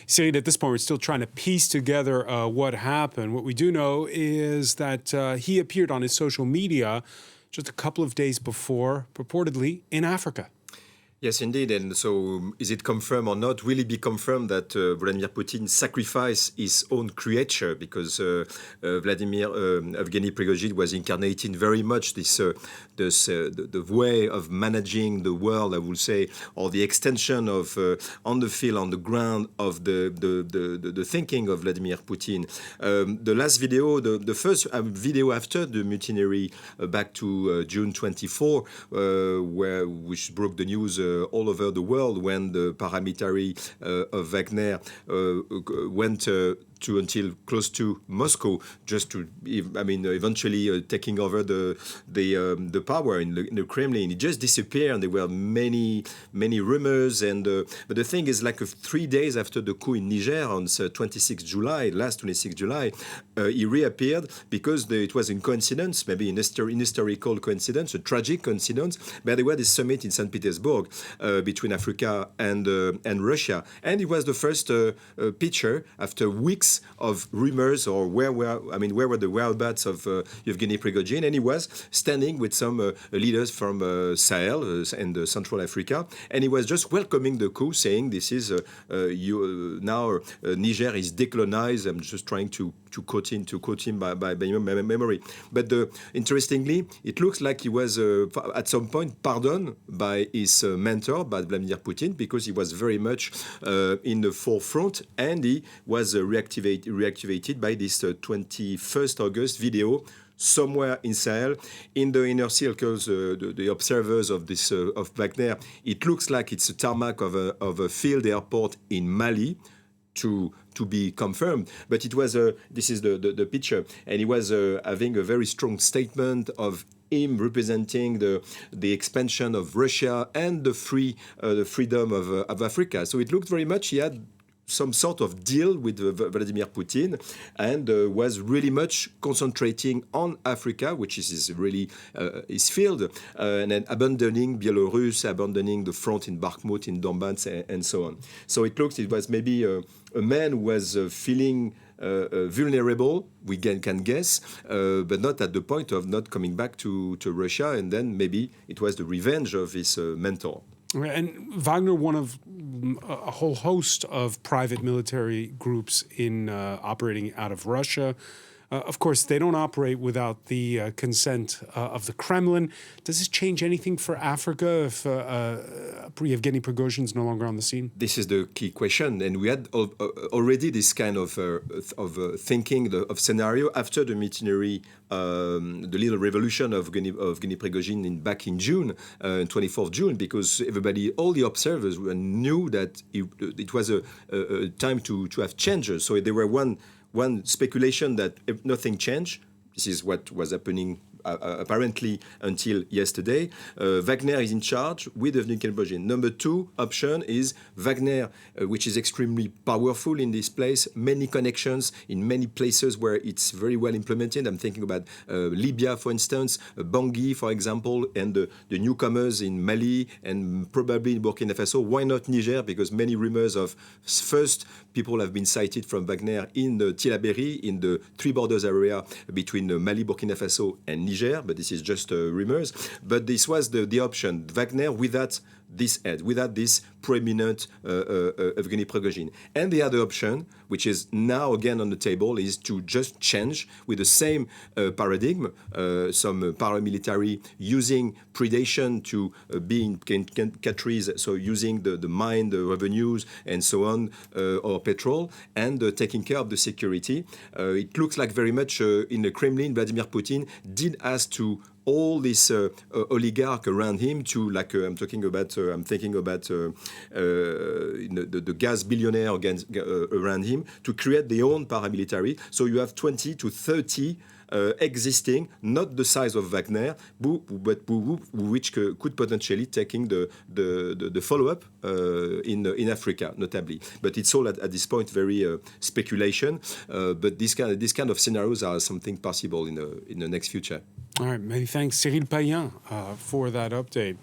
Cyril, at this point, we're still trying to piece together what happened. What we do know is that he appeared on his social media just a couple of days before, purportedly in Africa. Yes, indeed. And so is it confirmed or not? Will it be confirmed that Vladimir Putin sacrificed his own creature? Because Evgeny Prigozhin was incarnating very much the way of managing the world, I would say, or the extension of on the field, on the ground of the thinking of Vladimir Putin. The last video, the first video after the mutiny back to June 24, which broke the news all over the world when the paramilitary of Wagner went until close to Moscow, just to, eventually taking over the power in the Kremlin. It just disappeared, and there were many rumors. But the thing is, like 3 days after the coup in Niger on last 26 July, he reappeared because it was in coincidence, maybe an historical coincidence, a tragic coincidence. But there was this summit in St. Petersburg between Africa and Russia, and it was the first picture after weeks of rumors, or where were the whereabouts of Evgeny Prigozhin, and he was standing with some leaders from Sahel and Central Africa, and he was just welcoming the coup, saying, "This is now Niger is decolonized." I'm just trying to quote him by memory. But interestingly, it looks like he was at some point pardoned by his mentor, by Vladimir Putin, because he was very much in the forefront, and he was reactivated by this 21st August video somewhere in Sahel, in the inner circles, the observers of this of Wagner. It looks like it's a tarmac of a field airport in Mali, to be confirmed, but it was this is the picture, and he was having a very strong statement of him representing the expansion of Russia and the freedom of Africa. So it looked very much he had some sort of deal with Vladimir Putin, and was really much concentrating on Africa, which is really his field, and then abandoning Belarus, abandoning the front in Bakhmut, in Donbass, and so on. So it was maybe a man who was feeling vulnerable, we can guess, but not at the point of not coming back to Russia, and then maybe it was the revenge of his mentor. And Wagner, one of a whole host of private military groups in operating out of Russia. Of course, they don't operate without the consent of the Kremlin. Does this change anything for Africa if Yevgeny Prigozhin is no longer on the scene? This is the key question, and we had already this kind of thinking of scenario after the mutiny, the little revolution of Evgeny Prigozhin back in June, 24th June, because all the observers knew that it was a time to have changes. So there were one speculation that if nothing changed, this is what was happening apparently until yesterday. Wagner is in charge with Evgeny Prigozhin. Number two option is Wagner, which is extremely powerful in this place, many connections in many places where it's very well implemented. I'm thinking about Libya, for instance, Bangui, for example, and the newcomers in Mali and probably in Burkina Faso. Why not Niger? Because many rumors of first people have been cited from Wagner in Tillabéri, in the three borders area between Mali, Burkina Faso, and Niger. But this is just rumors. But this was the option. Wagner without this head, without this prominent Evgeny Prigozhin. And the other option, which is now again on the table, is to just change with the same paradigm, some paramilitary using predation to be in countries, so using the mine, the revenues, and so on, or petrol, and taking care of the security. It looks like very much in the Kremlin, Vladimir Putin did ask to all this oligarch around him to, like I'm thinking about the gas billionaire around him, to create their own paramilitary. So you have 20 to 30 existing, not the size of Wagner, but which could potentially taking the follow-up in Africa, notably. But it's all at this point very speculation. But this kind of scenarios are something possible in the next future. All right, many thanks, Cyril Payen, for that update.